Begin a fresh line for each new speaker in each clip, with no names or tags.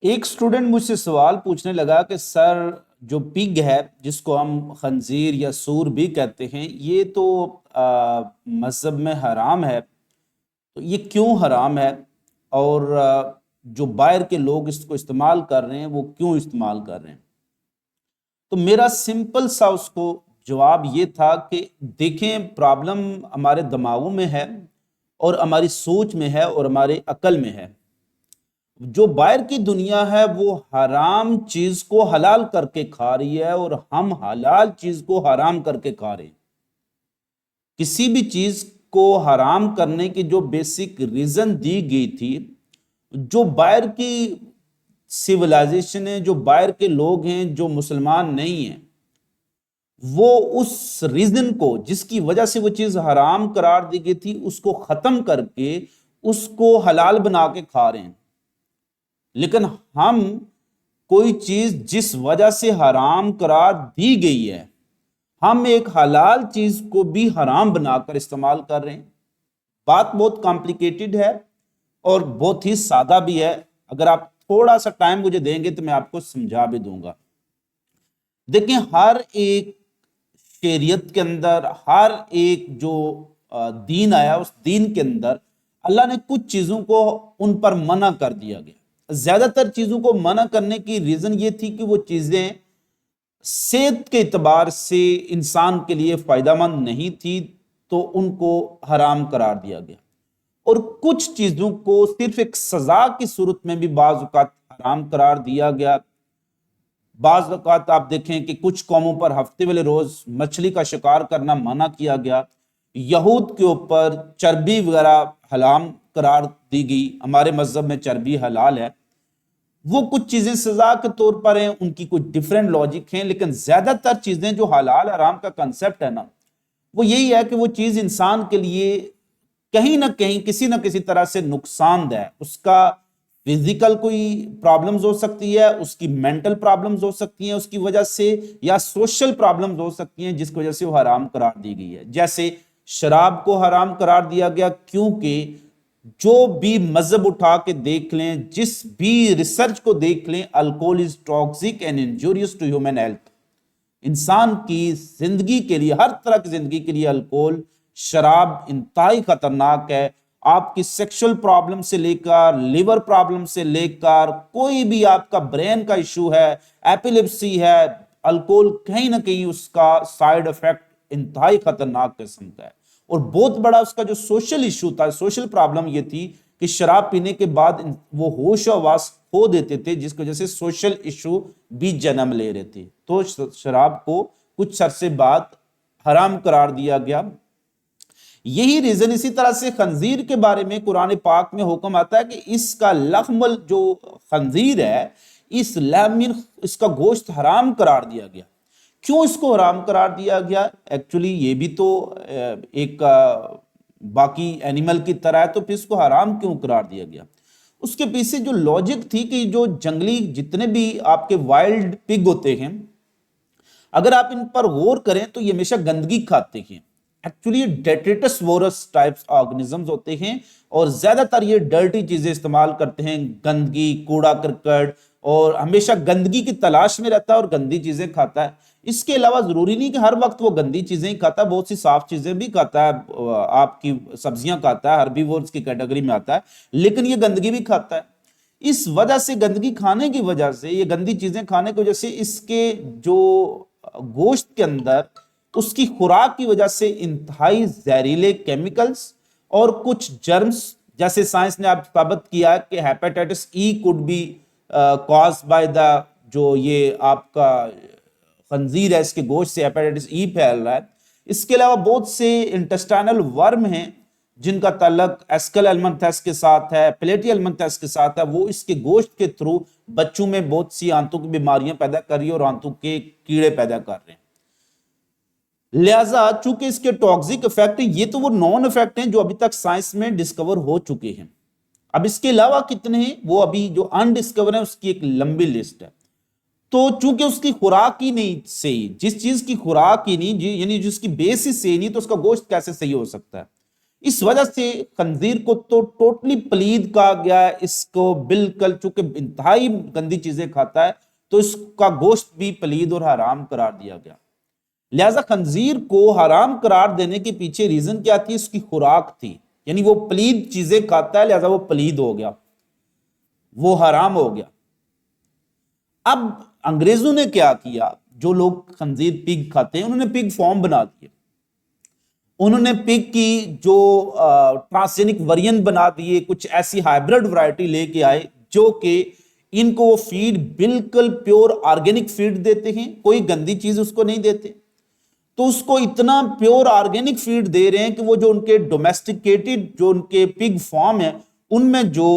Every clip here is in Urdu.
ایک اسٹوڈنٹ مجھ سے سوال پوچھنے لگا کہ سر جو پگ ہے جس کو ہم خنزیر یا سور بھی کہتے ہیں یہ تو مذہب میں حرام ہے، تو یہ کیوں حرام ہے؟ اور جو باہر کے لوگ اس کو استعمال کر رہے ہیں وہ کیوں استعمال کر رہے ہیں؟ تو میرا سمپل سا اس کو جواب یہ تھا کہ دیکھیں، پرابلم ہمارے دماغوں میں ہے اور ہماری سوچ میں ہے اور ہمارے عقل میں ہے۔ جو باہر کی دنیا ہے وہ حرام چیز کو حلال کر کے کھا رہی ہے اور ہم حلال چیز کو حرام کر کے کھا رہے ہیں۔ کسی بھی چیز کو حرام کرنے کی جو بیسک ریزن دی گئی تھی، جو باہر کی سیولائزیشن ہے، جو باہر کے لوگ ہیں جو مسلمان نہیں ہیں، وہ اس ریزن کو جس کی وجہ سے وہ چیز حرام قرار دی گئی تھی اس کو ختم کر کے اس کو حلال بنا کے کھا رہے ہیں۔ لیکن ہم کوئی چیز جس وجہ سے حرام قرار دی گئی ہے، ہم ایک حلال چیز کو بھی حرام بنا کر استعمال کر رہے ہیں۔ بات بہت کمپلیکیٹڈ ہے اور بہت ہی سادہ بھی ہے۔ اگر آپ تھوڑا سا ٹائم مجھے دیں گے تو میں آپ کو سمجھا بھی دوں گا۔ دیکھیں، ہر ایک شریعت کے اندر، ہر ایک جو دین آیا اس دین کے اندر اللہ نے کچھ چیزوں کو ان پر منع کر دیا گیا۔ زیادہ تر چیزوں کو منع کرنے کی ریزن یہ تھی کہ وہ چیزیں صحت کے اعتبار سے انسان کے لیے فائدہ مند نہیں تھی، تو ان کو حرام قرار دیا گیا۔ اور کچھ چیزوں کو صرف ایک سزا کی صورت میں بھی بعض اوقات حرام قرار دیا گیا۔ بعض اوقات آپ دیکھیں کہ کچھ قوموں پر ہفتے والے روز مچھلی کا شکار کرنا منع کیا گیا۔ یہود کے اوپر چربی وغیرہ حرام قرار دی گئی۔ ہمارے مذہب میں چربی حلال ہے۔ وہ کچھ چیزیں سزا کے طور پر ہیں، ان کی کچھ ڈیفرنٹ لاجک ہیں، لیکن زیادہ تر چیزیں جو حلال حرام کا کنسپٹ ہے نا، وہ یہی ہے کہ وہ چیز انسان کے لیے کہیں نہ کہیں کسی نہ کسی طرح سے نقصان دہ ہے۔ اس کا فزیکل کوئی پرابلمز ہو سکتی ہے، اس کی مینٹل پرابلمز ہو سکتی ہیں اس کی وجہ سے، یا سوشل پرابلمز ہو سکتی ہیں جس کی وجہ سے وہ حرام قرار دی گئی ہے۔ جیسے شراب کو حرام قرار دیا گیا کیونکہ جو بھی مذہب اٹھا کے دیکھ لیں، جس بھی ریسرچ کو دیکھ لیں، alcohol is toxic and injurious to human health. انسان کی زندگی کے لیے، ہر طرح کی زندگی کے لیے الکوہل، شراب انتہائی خطرناک ہے۔ آپ کی سیکشل پرابلم سے لے کر لیور پرابلم سے لے کر کوئی بھی آپ کا برین کا ایشو ہے، ایپیلیپسی ہے، الکوہل کہیں نہ کہیں اس کا سائیڈ افیکٹ انتہائی خطرناک قسم کا ہے۔ اور بہت بڑا اس کا جو سوشل ایشو تھا، سوشل پرابلم یہ تھی کہ شراب پینے کے بعد وہ ہوش و حواس کھو دیتے تھے، جس کی وجہ سے سوشل ایشو بھی جنم لے رہے تھے۔ تو شراب کو کچھ عرصے بعد حرام قرار دیا گیا۔ یہی ریزن، اسی طرح سے خنزیر کے بارے میں قرآن پاک میں حکم آتا ہے کہ اس کا لحم، جو خنزیر ہے، اس کا گوشت حرام قرار دیا گیا۔ کیوں اس کو حرام قرار دیا گیا؟ ایکچولی یہ بھی تو ایک باقی اینیمل کی طرح ہے، تو پھر اس کو حرام کیوں قرار دیا گیا؟ اس کے پیچھے جو لاجک تھی کہ جو جنگلی جتنے بھی آپ کے وائلڈ پگ ہوتے ہیں، اگر آپ ان پر غور کریں تو یہ ہمیشہ گندگی کھاتے ہیں۔ ایکچولی ڈیٹریٹس وورس ٹائپس آرگنزمز ہوتے ہیں اور زیادہ تر یہ ڈرٹی چیزیں استعمال کرتے ہیں، گندگی، کوڑا کرکٹ، اور ہمیشہ گندگی کی تلاش میں رہتا ہے اور گندی چیزیں کھاتا ہے۔ اس کے علاوہ ضروری نہیں کہ ہر وقت وہ گندی چیزیں ہی کھاتا ہے، بہت سی صاف چیزیں بھی کھاتا ہے، آپ کی سبزیاں کھاتا ہے، ہربیورز کی کیٹیگری میں آتا ہے، لیکن یہ گندگی بھی کھاتا ہے۔ اس وجہ سے، گندگی کھانے کی وجہ سے، یہ گندی چیزیں کھانے کی وجہ سے، اس کے جو گوشت کے اندر اس کی خوراک کی وجہ سے انتہائی زہریلے کیمیکلز اور کچھ جرمز، جیسے سائنس نے اب ثابت کیا کہ hepatitis E could be cause by the, جو یہ آپ کا خنزیر ہے، اس کے گوشت سے ہیپیٹائٹس ای پھیل رہا ہے۔ اس کے علاوہ بہت سے انٹسٹائنل ورم ہیں جن کا تعلق ایسکل ایلمنتھس کے ساتھ ہے، پلیٹی ایلمنتھس کے ساتھ ہے، وہ اس کے گوشت کے تھرو بچوں میں بہت سی آنتوں کی بیماریاں پیدا کر رہی ہیں اور آنتوں کے کیڑے پیدا کر رہے ہیں۔ لہٰذا چونکہ اس کے ٹاکسک افیکٹ ہیں، یہ تو وہ نون افیکٹ ہیں جو ابھی تک سائنس میں ڈسکور ہو چکے ہیں۔ اب اس کے علاوہ کتنے ہیں وہ ابھی جو انڈسکور ہیں، اس کی ایک لمبی لسٹ ہے۔ تو چونکہ اس کی خوراک ہی نہیں صحیح، جس چیز کی خوراک ہی نہیں، یعنی جس کی بیس ہی صحیح نہیں، تو اس کا گوشت کیسے صحیح ہو سکتا ہے؟ اس وجہ سے خنزیر کو تو ٹوٹلی پلید کہا گیا ہے، اس کو بالکل چونکہ انتہائی گندی چیزیں کھاتا ہے تو اس کا گوشت بھی پلید اور حرام قرار دیا گیا۔ لہذا خنزیر کو حرام قرار دینے کے پیچھے ریزن کیا تھی؟ اس کی خوراک تھی، یعنی وہ پلید چیزیں کھاتا ہے لہذا وہ پلید ہو گیا، وہ حرام ہو گیا۔ اب انگریزوں نے کیا کیا؟ جو لوگ خنزیر پگ کھاتے ہیں انہوں نے پگ فارم بنا دیے، انہوں نے پگ کی جو ٹرانسجینک ویرین بنا دیے، کچھ ایسی ہائیبرڈ ورائٹی لے کے آئے جو کہ ان کو وہ فیڈ بالکل پیور آرگینک فیڈ دیتے ہیں، کوئی گندی چیز اس کو نہیں دیتے، تو اس کو اتنا پیور آرگینک فیڈ دے رہے ہیں کہ وہ جو ان کے ڈومیسٹیکیٹڈ جو ان کے پگ فارم ہیں ان میں جو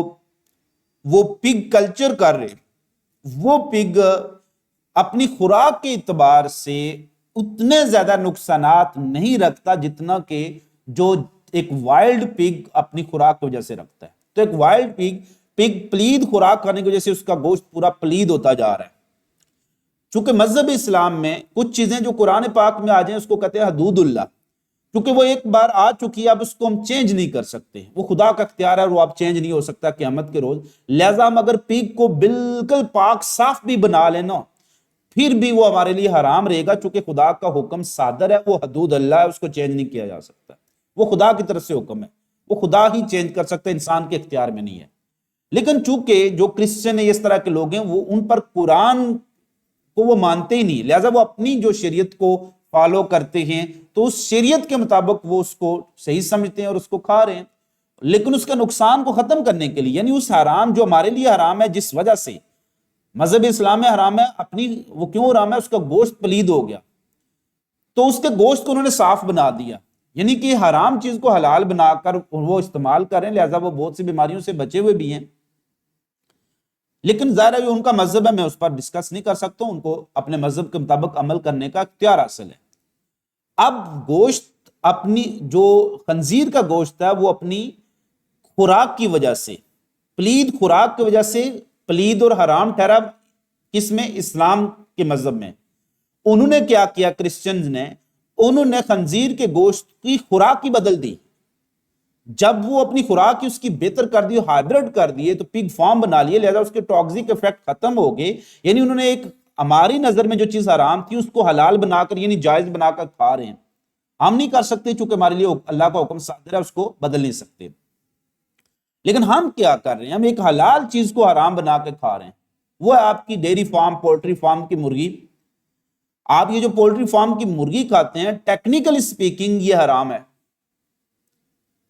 وہ پگ کلچر کر رہے وہ پگ اپنی خوراک کے اعتبار سے اتنے زیادہ نقصانات نہیں رکھتا جتنا کہ جو ایک وائلڈ پگ اپنی خوراک کی وجہ سے رکھتا ہے۔ تو ایک وائلڈ پگ پلید خوراک کھانے کی وجہ سے اس کا گوشت پورا پلید ہوتا جا رہا ہے۔ چونکہ مذہب اسلام میں کچھ چیزیں جو قرآن پاک میں آ جائیں اس کو کہتے ہیں حدود اللہ، کیونکہ وہ ایک بار آ چکی ہے اب اس کو ہم چینج نہیں کر سکتے، وہ خدا کا اختیار ہے اور وہ اب چینج نہیں ہو سکتا قیامت کے روز۔ لہذا ہم اگر پیگ کو بالکل پاک صاف بھی بنا لینا پھر بھی وہ ہمارے لیے حرام رہے گا، چونکہ خدا کا حکم صادر ہے، وہ حدود اللہ ہے، اس کو چینج نہیں کیا جا سکتا، وہ خدا کی طرف سے حکم ہے، وہ خدا ہی چینج کر سکتا ہے، انسان کے اختیار میں نہیں ہے۔ لیکن چونکہ جو کرسچن ہیں اس طرح کے لوگ ہیں وہ ان پر قرآن کو وہ مانتے ہی نہیں، لہذا وہ اپنی جو شریعت کو فالو کرتے ہیں تو اس شریعت کے مطابق وہ اس کو صحیح سمجھتے ہیں اور اس کو کھا رہے ہیں، لیکن اس کا نقصان کو ختم کرنے کے لیے، یعنی اس حرام جو ہمارے لیے حرام ہے جس وجہ سے مذہب اسلام میں حرام ہے، اپنی وہ کیوں حرام ہے؟ اس کا گوشت پلید ہو گیا تو اس کے گوشت کو انہوں نے صاف بنا دیا، یعنی کہ حرام چیز کو حلال بنا کر وہ استعمال کر رہے ہیں، لہذا وہ بہت سی بیماریوں سے بچے ہوئے بھی ہیں۔ لیکن ظاہر ہے جو ان کا مذہب ہے میں اس پر ڈسکس نہیں کر سکتا ہوں، ان کو اپنے مذہب کے مطابق عمل کرنے کا اختیار حاصل ہے۔ اب گوشت اپنی جو خنزیر کا گوشت ہے وہ اپنی خوراک کی وجہ سے، پلید خوراک کی وجہ سے پلید اور حرام ٹھہرا، کس میں؟ اسلام کے مذہب میں۔ انہوں نے کیا کیا کرسچنز نے؟ انہوں نے خنزیر کے گوشت کی خوراک ہی بدل دی، جب وہ اپنی خوراک کی اس کی بہتر کر دی، ہائیبرڈ کر دیے تو پگ فارم بنا لیے، لہذا اس کے ٹاکسک ایفیکٹ ختم ہو گئے، یعنی انہوں نے ایک ہماری نظر میں جو چیز حرام تھی اس کو حلال بنا کر یعنی جائز بنا کر کھا رہے ہیں۔ ہم نہیں کر سکتے چونکہ ہمارے لیے اللہ کا حکم صادر ہے، اس کو بدل نہیں سکتے، لیکن ہم کیا کر رہے ہیں؟ ہم ایک حلال چیز کو حرام بنا کے کھا رہے ہیں، وہ ہے آپ کی ڈیری فارم، پولٹری فارم کی مرغی۔ آپ یہ جو پولٹری فارم کی مرغی کھاتے ہیں ٹیکنیکل اسپیکنگ یہ حرام ہے۔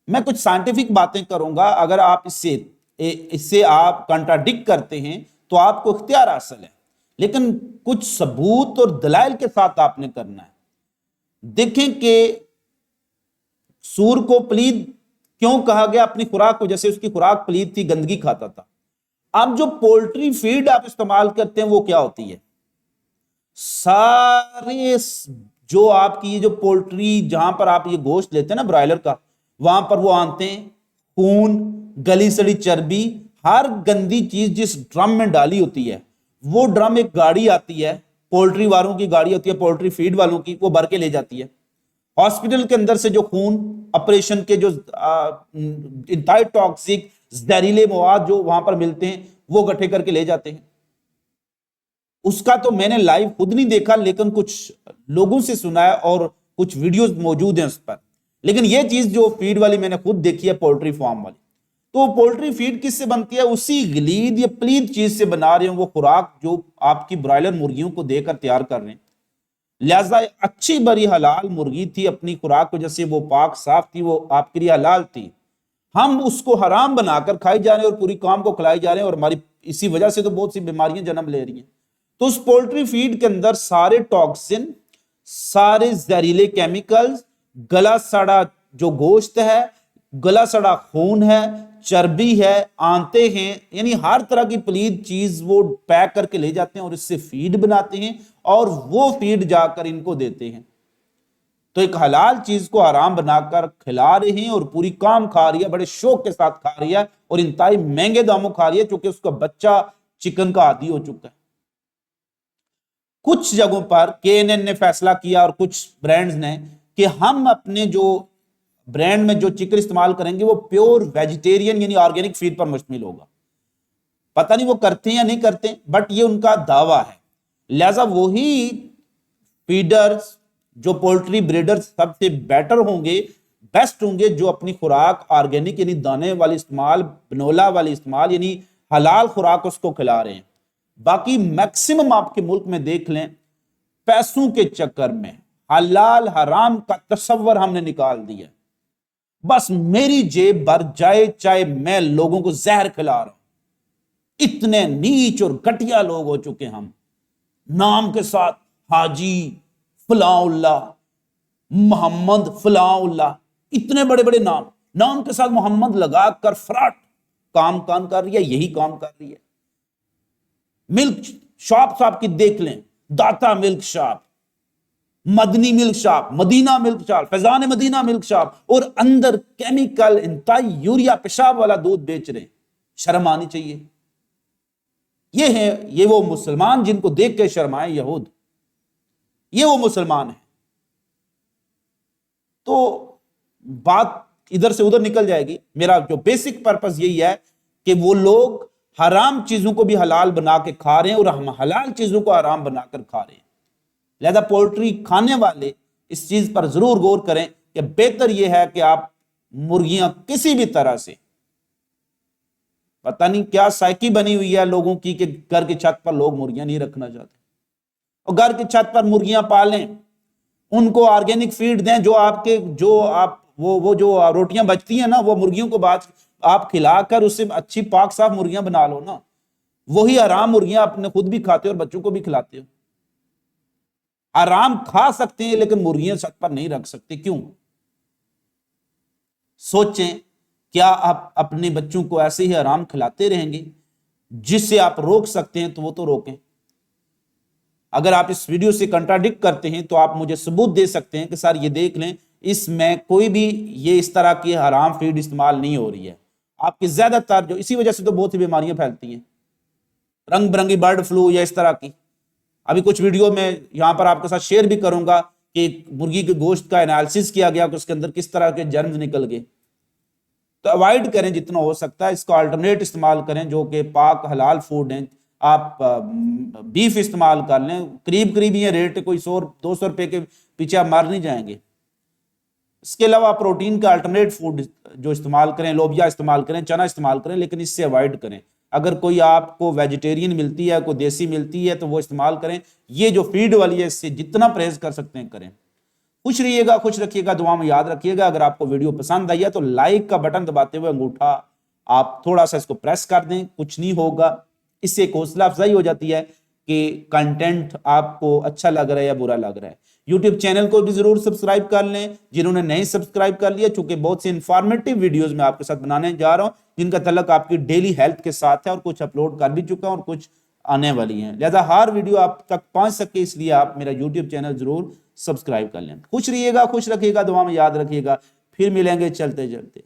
میں کچھ سائنٹیفک باتیں کروں گا، اگر آپ اس سے آپ کنٹراڈکٹ کرتے ہیں تو آپ کو اختیار حاصل ہے، لیکن کچھ ثبوت اور دلائل کے ساتھ آپ نے کرنا ہے۔ دیکھیں کہ سور کو پلید کیوں کہا گیا؟ اپنی خوراک کو، جیسے اس کی خوراک پلید تھی، گندگی کھاتا تھا۔ اب جو پولٹری فیڈ آپ استعمال کرتے ہیں وہ کیا ہوتی ہے؟ سارے جو آپ کی یہ جو پولٹری جہاں پر آپ یہ گوشت لیتے ہیں نا برائلر کا، وہاں پر وہ آنتے ہیں، خون، گلی سڑی چربی، ہر گندی چیز جس ڈرم میں ڈالی ہوتی ہے، وہ ڈرم ایک گاڑی آتی ہے، پولٹری والوں کی گاڑی ہوتی ہے، پولٹری فیڈ والوں کی، وہ بھر کے لے جاتی ہے۔ ہاسپٹل کے اندر سے جو خون، آپریشن کے جو انتہائی ٹاکسک زہریلے مواد جو وہاں پر ملتے ہیں وہ اکٹھے کر کے لے جاتے ہیں۔ اس کا تو میں نے لائیو خود نہیں دیکھا، لیکن کچھ لوگوں سے سنا ہے اور کچھ ویڈیوز موجود ہیں اس پر، لیکن یہ چیز جو فیڈ والی میں نے خود دیکھی ہے، پولٹری فارم والی، تو پولٹری فیڈ کس سے بنتی ہے؟ اسی گلید یا پلید چیز سے بنا رہے ہیں، وہ خوراک جو آپ کی برائلر مرغیوں کو دے کر تیار کر رہے ہیں۔ لہذا اچھی بری حلال مرغی تھی، اپنی خوراک کی وجہ سے وہ پاک صاف تھی، وہ آپ کے لیے حلال تھی، ہم اس کو حرام بنا کر کھائی جا رہے ہیں اور پوری قوم کو کھلائی جا رہے ہیں، اور ہماری اسی وجہ سے تو بہت سی بیماریاں جنم لے رہی ہیں۔ تو اس پولٹری فیڈ کے اندر سارے ٹاکسن، سارے زہریلے کیمیکلز، گلا سڑا جو گوشت ہے، گلا سڑا خون ہے، چربی ہے، آنتے ہیں، یعنی ہر طرح کی پلید چیز وہ پیک کر کے لے جاتے ہیں اور اس سے فیڈ بناتے ہیں اور وہ فیڈ جا کر ان کو دیتے ہیں۔ تو ایک حلال چیز کو حرام بنا کر کھلا رہے ہیں اور پوری قوم کھا رہی ہے، بڑے شوق کے ساتھ کھا رہی ہے اور انتہائی مہنگے داموں کھا رہی ہے، چونکہ اس کا بچہ چکن کا عادی ہو چکا ہے۔ کچھ جگہوں پر کے این این نے فیصلہ کیا اور کچھ برانڈز نے کہ ہم اپنے جو برانڈ میں جو چکن استعمال کریں گے وہ پیور ویجیٹیرین یعنی آرگینک فیڈ پر مشتمل ہوگا. پتہ نہیں وہ کرتے ہیں یا نہیں کرتے, بٹ یہ ان کا دعویٰ ہے. لہذا وہی فیڈرز جو پولٹری بریڈرز سب سے بیٹر ہوں گے, بیسٹ ہوں گے, جو اپنی خوراک آرگینک یعنی دانے والی استعمال, بنولا والی استعمال یعنی حلال خوراک اس کو کھلا رہے ہیں. باقی میکسیمم آپ کے ملک میں دیکھ لیں, پیسوں کے چکر میں حلال حرام کا تصور ہم نے نکال دیا. بس میری جیب بھر جائے چاہے میں لوگوں کو زہر کھلا رہا ہوں. اتنے نیچ اور گھٹیا لوگ ہو چکے ہم. نام کے ساتھ حاجی فلاں اللہ, محمد فلاں اللہ, اتنے بڑے بڑے نام کے ساتھ محمد لگا کر فراڈ کام کر رہی ہے. یہی کام کر رہی ہے. ملک شاپ آپ کی دیکھ لیں, داتا ملک شاپ, مدنی ملک شاپ, مدینہ ملک شاپ, فیضان مدینہ ملک شاپ, اور اندر کیمیکل انتہائی یوریا پیشاب والا دودھ بیچ رہے ہیں. شرم آنی چاہیے. یہ وہ مسلمان جن کو دیکھ کے شرمائے یہود, یہ وہ مسلمان ہیں. تو بات ادھر سے ادھر نکل جائے گی. میرا جو بیسک پرپس یہی ہے کہ وہ لوگ حرام چیزوں کو بھی حلال بنا کے کھا رہے ہیں اور ہم حلال چیزوں کو حرام بنا کر کھا رہے ہیں. لہذا پولٹری کھانے والے اس چیز پر ضرور غور کریں کہ بہتر یہ ہے کہ آپ مرغیاں کسی بھی طرح سے, پتہ نہیں کیا سائیکی بنی ہوئی ہے لوگوں کی کہ گھر کی چھت پر لوگ مرغیاں نہیں رکھنا چاہتے, اور گھر کی چھت پر مرغیاں پالیں, ان کو آرگینک فیڈ دیں, وہ جو روٹیاں بچتی ہیں نا وہ مرغیوں کو آپ کھلا کر اسے اچھی پاک صاف مرغیاں بنا لو نا. وہی حرام مرغیاں اپنے خود بھی کھاتے ہو اور بچوں کو بھی کھلاتے ہو. حرام کھا سکتے ہیں لیکن مرغیاں چھت پر نہیں رکھ سکتے. کیوں؟ سوچیں, کیا آپ اپنے بچوں کو ایسے ہی حرام کھلاتے رہیں گے؟ جس سے آپ روک سکتے ہیں تو وہ تو روکیں. اگر آپ اس ویڈیو سے کنٹراڈکٹ کرتے ہیں تو آپ مجھے ثبوت دے سکتے ہیں کہ سر یہ دیکھ لیں اس میں کوئی بھی یہ اس طرح کی حرام فیڈ استعمال نہیں ہو رہی ہے. آپ کی زیادہ تر جو اسی وجہ سے تو بہت سی بیماریاں پھیلتی ہیں, رنگ برنگی برڈ فلو یا اس طرح کی. ابھی کچھ ویڈیو میں یہاں پر آپ کے ساتھ شیئر بھی کروں گا کہ مرغی کے گوشت کا انالیسس کیا گیا کہ اس کے اندر کس طرح کے جرمز نکل گئے. تو اوائڈ کریں جتنا ہو سکتا ہے, اس کا الٹرنیٹ استعمال کریں جو کہ پاک حلال فوڈ ہیں. آپ بیف استعمال کر لیں, قریب یہ ریٹ کوئی 100-200 روپے کے پیچھے آپ مار نہیں جائیں گے. اس کے علاوہ پروٹین کا الٹرنیٹ فوڈ جو استعمال کریں, لوبیا استعمال کریں, چنا استعمال کریں, لیکن اس سے اوائڈ کریں. اگر کوئی آپ کو ویجیٹیرین ملتی ہے, کوئی دیسی ملتی ہے تو وہ استعمال کریں. یہ جو فیڈ والی ہے اس سے جتنا پرہیز کر سکتے ہیں کریں. خوش رہیے گا, خوش رکھیے گا, دعا میں یاد رکھیے گا. اگر آپ کو ویڈیو پسند آئی ہے تو لائک کا بٹن دباتے ہوئے انگوٹھا آپ تھوڑا سا اس کو پریس کر دیں, کچھ نہیں ہوگا. اس سے ایک حوصلہ افزائی ہو جاتی ہے کہ کنٹینٹ آپ کو اچھا لگ رہا ہے یا برا لگ رہا ہے. یوٹیوب چینل کو بھی ضرور سبسکرائب کر لیں جنہوں نے نہیں سبسکرائب کر لیا, چونکہ بہت سی انفارمیٹیو ویڈیوز میں آپ کے ساتھ بنانے جا رہا ہوں جن کا تعلق آپ کی ڈیلی ہیلتھ کے ساتھ ہے, اور کچھ اپلوڈ کر بھی چکا ہوں اور کچھ آنے والی ہیں. لہذا ہر ویڈیو آپ تک پہنچ سکے اس لیے آپ میرا یوٹیوب چینل ضرور سبسکرائب کر لیں. خوش رہیے گا, خوش رکھیے گا, دعا میں یاد رکھیے گا. پھر ملیں گے چلتے چلتے.